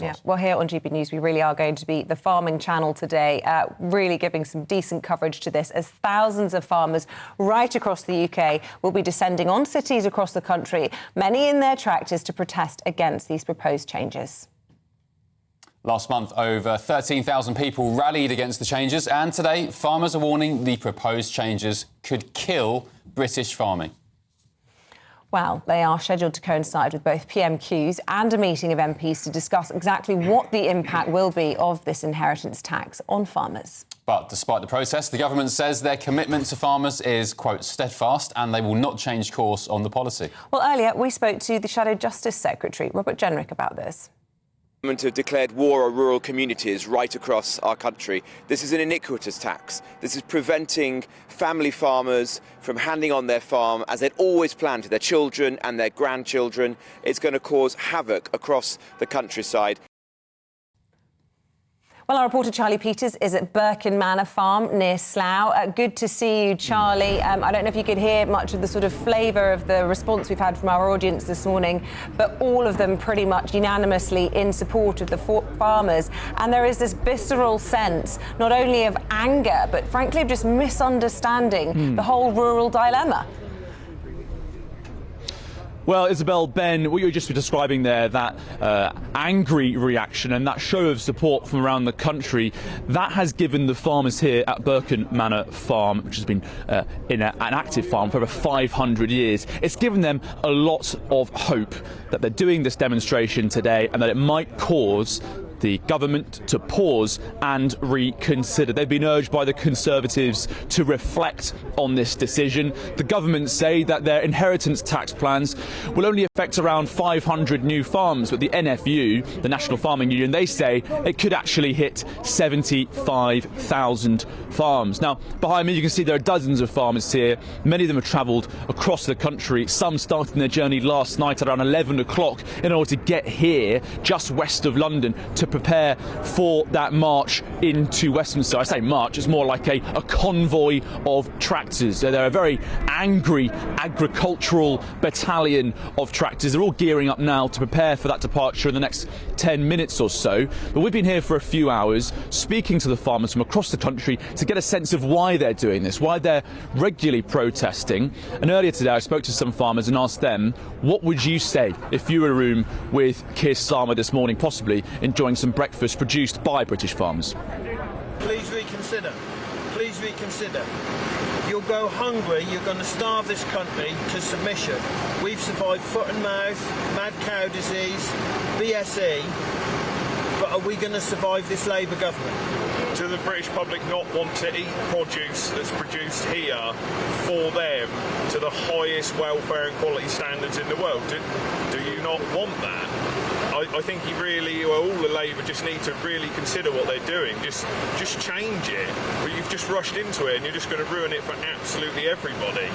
Yeah. Well, here on GB News, we really are going to be the farming channel today, really giving some decent coverage to this, as thousands of farmers right across the UK will be descending on cities across the country, many in their tractors, to protest against these proposed changes. Last month, over 13,000 people rallied against the changes, and today, farmers are warning the proposed changes could kill British farming. Well, they are scheduled to coincide with both PMQs and a meeting of MPs to discuss exactly what the impact will be of this inheritance tax on farmers. But despite the protest, the government says their commitment to farmers is, quote, steadfast, and they will not change course on the policy. Well, earlier we spoke to the Shadow Justice Secretary, Robert Jenrick, about this. The government have declared war on rural communities right across our country. This is an iniquitous tax. This is preventing family farmers from handing on their farm as they'd always planned to their children and their grandchildren. It's going to cause havoc across the countryside. Well, our reporter Charlie Peters is at Birkin Manor Farm near Slough. Good to see you, Charlie. I don't know if you could hear much of the sort of flavour of the response we've had from our audience this morning, but all of them pretty much unanimously in support of the farmers. And there is this visceral sense, not only of anger, but frankly of just misunderstanding the whole rural dilemma. Well, Isabel, Ben, what you were just describing there, that angry reaction and that show of support from around the country, that has given the farmers here at Birkin Manor Farm, which has been in an active farm for over 500 years, it's given them a lot of hope that they're doing this demonstration today and that it might cause the government to pause and reconsider. They've been urged by the Conservatives to reflect on this decision. The government say that their inheritance tax plans will only affect around 500 new farms, but the NFU, the National Farming Union, they say it could actually hit 75,000 farms. Now, behind me you can see there are dozens of farmers here. Many of them have travelled across the country. Some starting their journey last night around 11 o'clock in order to get here, just west of London, to prepare for that march into Westminster. I say march, it's more like a convoy of tractors. They're a very angry agricultural battalion of tractors. They're all gearing up now to prepare for that departure in the next 10 minutes or so. But we've been here for a few hours speaking to the farmers from across the country to get a sense of why they're doing this, why they're regularly protesting. And earlier today I spoke to some farmers and asked them, what would you say if you were in a room with Keir Starmer this morning, possibly enjoying some breakfast produced by British farmers? Please reconsider. Please reconsider. You'll go hungry, you're going to starve this country to submission. We've survived foot and mouth, mad cow disease, BSE, but are we going to survive this Labour government? Do the British public not want to eat produce that's produced here for them to the highest welfare and quality standards in the world? Do you not want that? I think he really, well, all the Labour just need to really consider what they're doing. Just change it. But you've just rushed into it and you're just going to ruin it for absolutely everybody.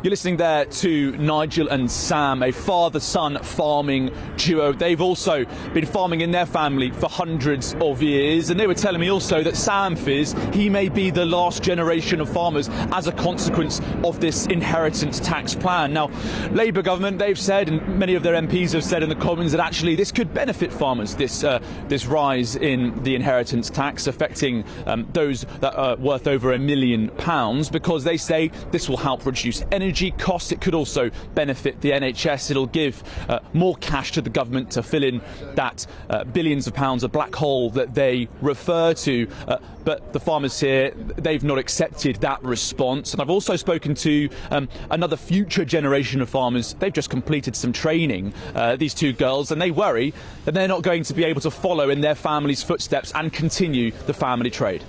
You're listening there to Nigel and Sam, a father-son farming duo. They've also been farming in their family for hundreds of years, and they were telling me also that Sam fears he may be the last generation of farmers as a consequence of this inheritance tax plan. Now, Labour government, they've said, and many of their MPs have said in the Commons, that actually this could benefit farmers, this rise in the inheritance tax affecting those that are worth over £1 million, because they say this will help reduce energy costs. It could also benefit the NHS. It'll give more cash to the government to fill in that billions of pounds, a black hole that they refer to. But the farmers here, they've not accepted that response. And I've also spoken to another future generation of farmers. They've just completed some training, these two girls, and they worry that they're not going to be able to follow in their family's footsteps and continue the family trade.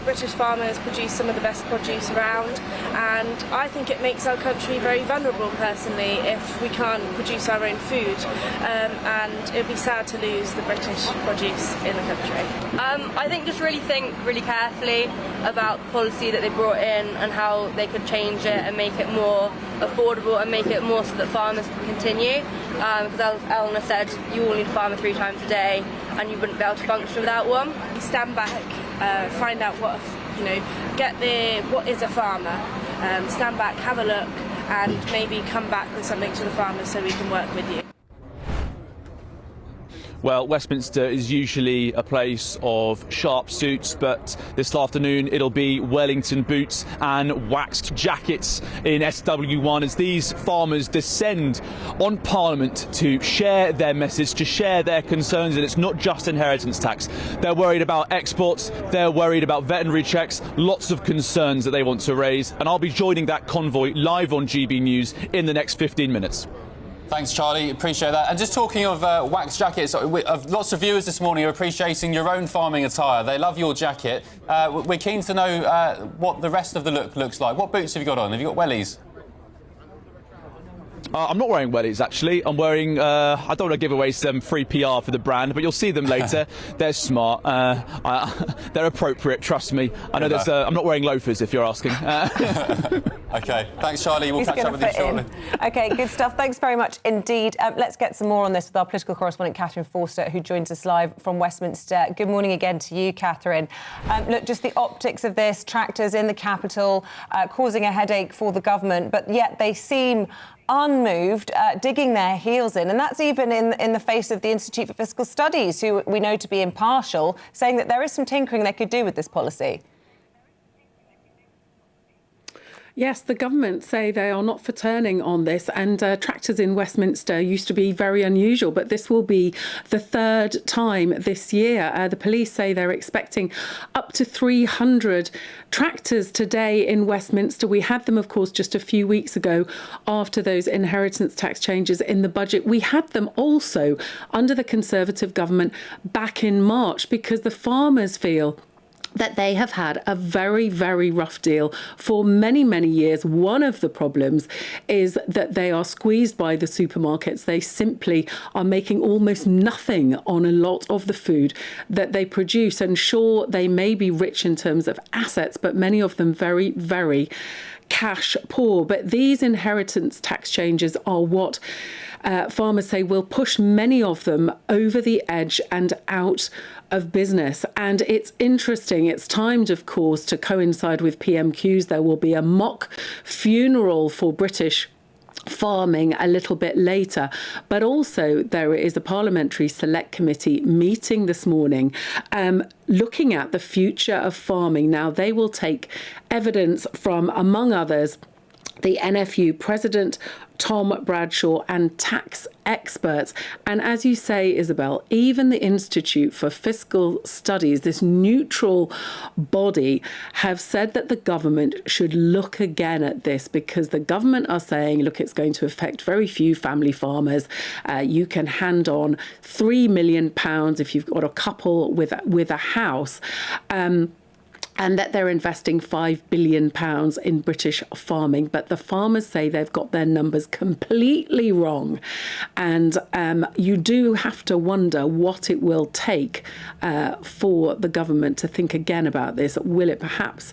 British farmers produce some of the best produce around, and I think it makes our country very vulnerable personally if we can't produce our own food, and it would be sad to lose the British produce in the country. I think just really think really carefully about the policy that they brought in and how they could change it and make it more affordable and make it more so that farmers can continue, because as Eleanor said, you all need a farmer 3 times a day and you wouldn't be able to function without one. Stand back, find out what what is a farmer, stand back, have a look, and maybe come back with something to the farmers so we can work with you. Well, Westminster is usually a place of sharp suits, but this afternoon it'll be Wellington boots and waxed jackets in SW1 as these farmers descend on Parliament to share their message, to share their concerns. And it's not just inheritance tax. They're worried about exports, they're worried about veterinary checks, lots of concerns that they want to raise. And I'll be joining that convoy live on GB News in the next 15 minutes. Thanks, Charlie. Appreciate that. And just talking of wax jackets, lots of viewers this morning are appreciating your own farming attire. They love your jacket. We're keen to know what the rest of the look looks like. What boots have you got on? Have you got wellies? I'm not wearing wellies, actually. I'm wearing, I don't want to give away some free PR for the brand, but you'll see them later. They're smart. They're appropriate, trust me. I know there's, I'm not wearing loafers, if you're asking. OK, thanks, Charlie. We'll catch up with you shortly. OK, good stuff. Thanks very much indeed. Let's get some more on this with our political correspondent, Catherine Forster, who joins us live from Westminster. Good morning again to you, Catherine. Look, just the optics of this, tractors in the capital, causing a headache for the government, but yet they seem unmoved, digging their heels in. And that's even in the face of the Institute for Fiscal Studies, who we know to be impartial, saying that there is some tinkering they could do with this policy. Yes, the government say they are not for turning on this, and tractors in Westminster used to be very unusual, but this will be the third time this year. The police say they're expecting up to 300 tractors today in Westminster. We had them, of course, just a few weeks ago after those inheritance tax changes in the budget. We had them also under the Conservative government back in March because the farmers feel that they have had a very, very rough deal for many, many years. One of the problems is that they are squeezed by the supermarkets. They simply are making almost nothing on a lot of the food that they produce. And sure, they may be rich in terms of assets, but many of them very, very cash poor. But these inheritance tax changes are what farmers say will push many of them over the edge and out of business. And it's interesting, it's timed, of course, to coincide with PMQs. There will be a mock funeral for British farming a little bit later, but also there is a parliamentary select committee meeting this morning looking at the future of farming. Now, they will take evidence from, among others, the NFU president, Tom Bradshaw, and tax experts. And as you say, Isabel, even the Institute for Fiscal Studies, this neutral body, have said that the government should look again at this because the government are saying, look, it's going to affect very few family farmers. You can hand on £3 million if you've got a couple with a house. And that they're investing £5 billion in British farming. But the farmers say they've got their numbers completely wrong. And you do have to wonder what it will take for the government to think again about this. Will it perhaps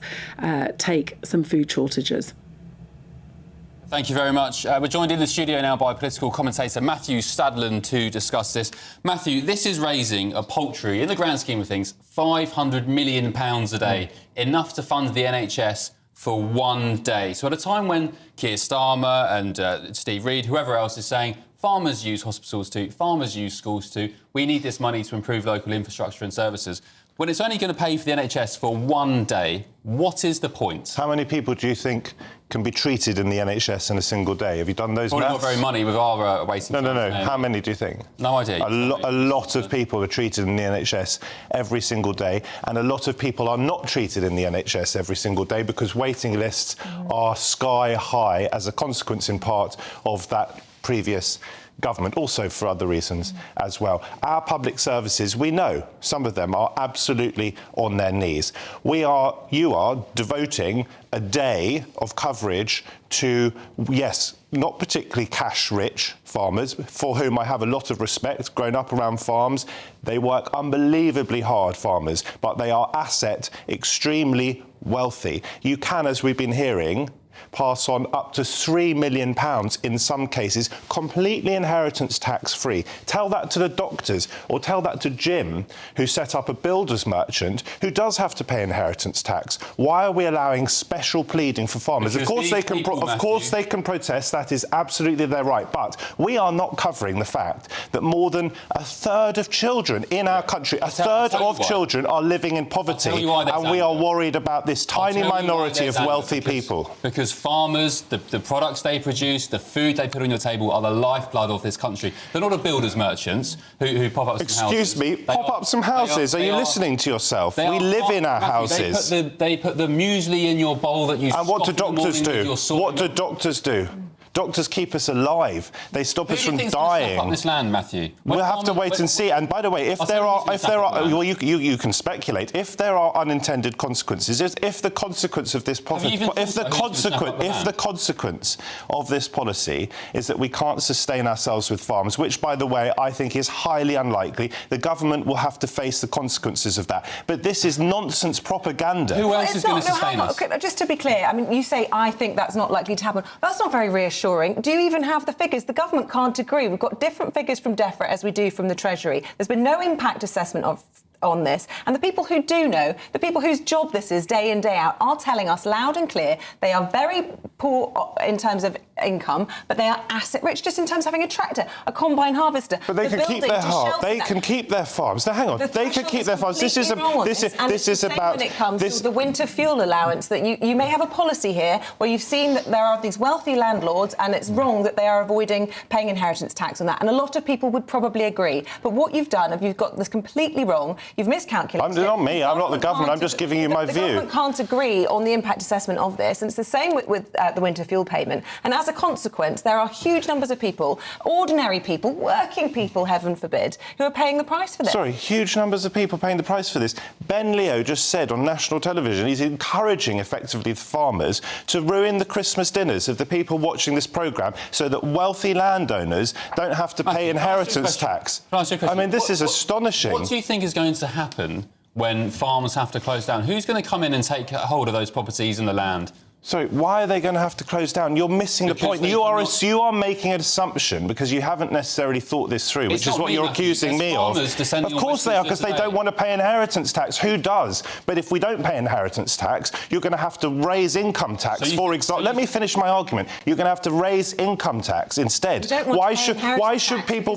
take some food shortages? Thank you very much. We're joined in the studio now by political commentator Matthew Stadland to discuss this. Matthew, this is raising a paltry, in the grand scheme of things, £500 million a day, enough to fund the NHS for one day. So at a time when Keir Starmer and Steve Reid, whoever else is saying, farmers use hospitals too, farmers use schools too, we need this money to improve local infrastructure and services. When it's only going to pay for the NHS for one day, what is the point? How many people do you think can be treated in the NHS in a single day? Have you done those maths? Not very many with our waiting No. How many do you think? No idea. A lot of people are treated in the NHS every single day, and a lot of people are not treated in the NHS every single day because waiting lists are sky high as a consequence, in part, of that previous government, also for other reasons as well. Our public services, we know some of them are absolutely on their knees. You are devoting a day of coverage to, yes, not particularly cash-rich farmers, for whom I have a lot of respect, grown up around farms. They work unbelievably hard, farmers, but they are asset extremely wealthy. You can, as we've been hearing, pass on up to £3 million in some cases, completely inheritance tax free. Tell that to the doctors, or tell that to Jim, who set up a builder's merchant, who does have to pay inheritance tax. Why are we allowing special pleading for farmers? Because of course they can protest. That is absolutely their right. But we are not covering the fact that more than a third of children in our country, a third of children are living in poverty, and we are worried about this tiny minority of wealthy people. Because farmers, the products they produce, the food they put on your table are the lifeblood of this country. They're not a builders merchants who pop up some houses. Excuse me, pop up some houses. Are you listening to yourself? We live in our houses. They put the muesli in your bowl that you. And what do doctors do? What do doctors do? Doctors keep us alive. They stop us from dying. Up this land, Matthew? We'll have to wait and see. And by the way, if there are, well, you can speculate. If there are unintended consequences, if the consequence of this policy, if the consequence of this policy is that we can't sustain ourselves with farms, which, by the way, I think is highly unlikely, the government will have to face the consequences of that. But this is nonsense propaganda. Who else is going to sustain us? Okay, just to be clear, I mean, you say I think that's not likely to happen. That's not very reassuring. Do you even have the figures? The government can't agree. We've got different figures from DEFRA as we do from the Treasury. There's been no impact assessment on this, and the people who do know, the people whose job this is day in, day out, are telling us loud and clear they are very poor in terms of income, but they are asset rich just in terms of having a tractor, a combine harvester. But they can keep their They can keep their farms. Now, hang on. They can keep their farms. This is about. When it comes to the winter fuel allowance, that you may have a policy here where you've seen that there are these wealthy landlords, and it's wrong that they are avoiding paying inheritance tax on that. And a lot of people would probably agree. But what you've done, you've got this completely wrong. You've miscalculated. Not me. I'm not the government. I'm just giving you my view. The government can't agree on the impact assessment of this, and it's the same with the winter fuel payment. And as a consequence, there are huge numbers of people, ordinary people, working people, heaven forbid, who are paying the price for this. Sorry, huge numbers of people paying the price for this. Ben Leo just said on national television he's encouraging, effectively, the farmers to ruin the Christmas dinners of the people watching this programme so that wealthy landowners don't have to pay inheritance tax. I mean, this is astonishing. What do you think is going to happen when farmers have to close down? Who's going to come in and take hold of those properties and the land? Sorry, why are they going to have to close down? You're missing the point. You are making an assumption because you haven't necessarily thought this through, which is what you're accusing me of. Of course they are, because they don't want to pay inheritance tax. Who does? But if we don't pay inheritance tax, you're going to have to raise income tax. For example, let me finish my argument. You're going to have to raise income tax instead. Why should people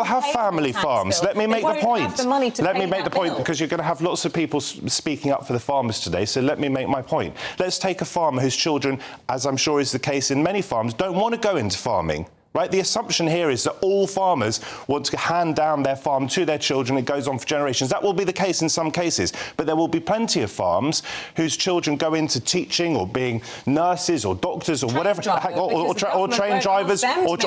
have family farms? Let me make the point. Let me make the point, because you're going to have lots of people speaking up for the farmers today, so let me make my point. Let's take a farmer whose children, as I'm sure is the case in many farms, don't want to go into farming. Right? The assumption here is that all farmers want to hand down their farm to their children. It goes on for generations. That will be the case in some cases, but there will be plenty of farms whose children go into teaching or being nurses or doctors or whatever, or train drivers or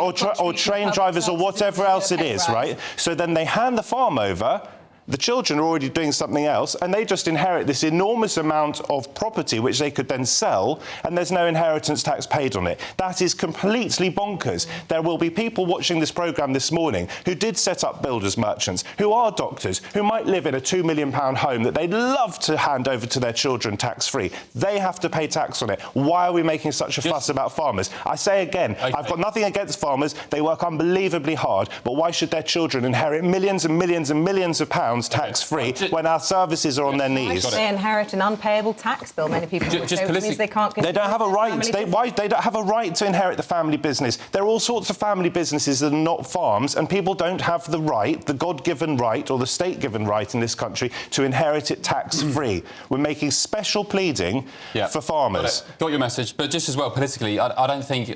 train drivers or whatever else it is, right? So then they hand the farm over. The children are already doing something else, and they just inherit this enormous amount of property which they could then sell, and there's no inheritance tax paid on it. That is completely bonkers. There will be people watching this programme this morning who did set up builders merchants, who are doctors, who might live in a £2 million home that they'd love to hand over to their children tax-free. They have to pay tax on it. Why are we making such a fuss about farmers? I say again, I've got nothing against farmers. They work unbelievably hard, but why should their children inherit millions and millions and millions of pounds tax-free when our services are on their knees? They inherit an unpayable tax bill, many people would say, which means they can't... They don't have a right. They don't have a right to inherit the family business. There are all sorts of family businesses that are not farms, and people don't have the right, the God-given right, or the state-given right in this country, to inherit it tax-free. We're making special pleading for farmers. Got your message, but just as well, politically, I don't think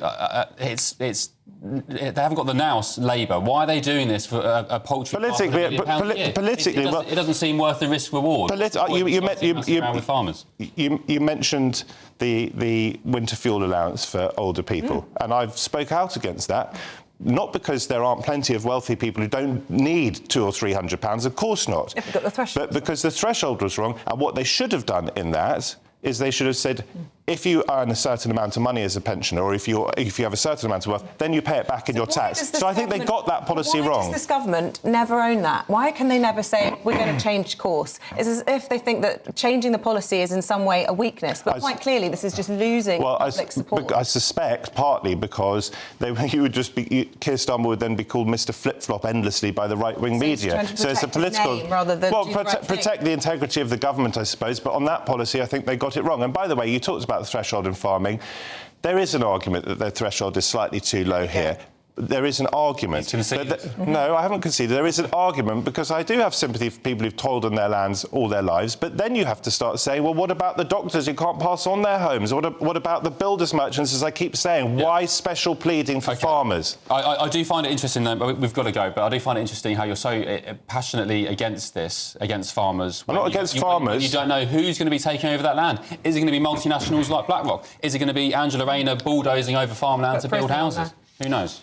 they haven't got the nous, Labour. Why are they doing this for a poultry? Politically, it doesn't seem worth the risk reward. You mentioned the winter fuel allowance for older people, and I've spoke out against that. Not because there aren't plenty of wealthy people who don't need £200 or £300. Of course not. Got the threshold. But because the threshold was wrong, and what they should have done in that is they should have said, if you earn a certain amount of money as a pensioner, or if you have a certain amount of wealth, then you pay it back in your tax. So I think they got that policy wrong. Why does this government never own that? Why can they never say, we're going to change course? It's as if they think that changing the policy is in some way a weakness, but quite clearly this is just losing public support. I suspect partly because Keir Starmer would then be called Mr. Flip-Flop endlessly by the right-wing media. So it's a political... rather than protect the integrity of the government, I suppose, but on that policy I think they got it wrong. And by the way, you talked about the threshold in farming. There is an argument that their threshold is slightly too low here. There is an argument. No, I haven't conceded. There is an argument because I do have sympathy for people who've toiled on their lands all their lives, but then you have to start saying, well, what about the doctors who can't pass on their homes? What about the builders merchants, as I keep saying? Why special pleading for farmers? I do find it interesting, though, we've got to go, but I do find it interesting how you're so passionately against farmers. I'm not against farmers. When you don't know who's going to be taking over that land. Is it going to be multinationals like BlackRock? Is it going to be Angela Rayner bulldozing over farmland to build houses? Who knows?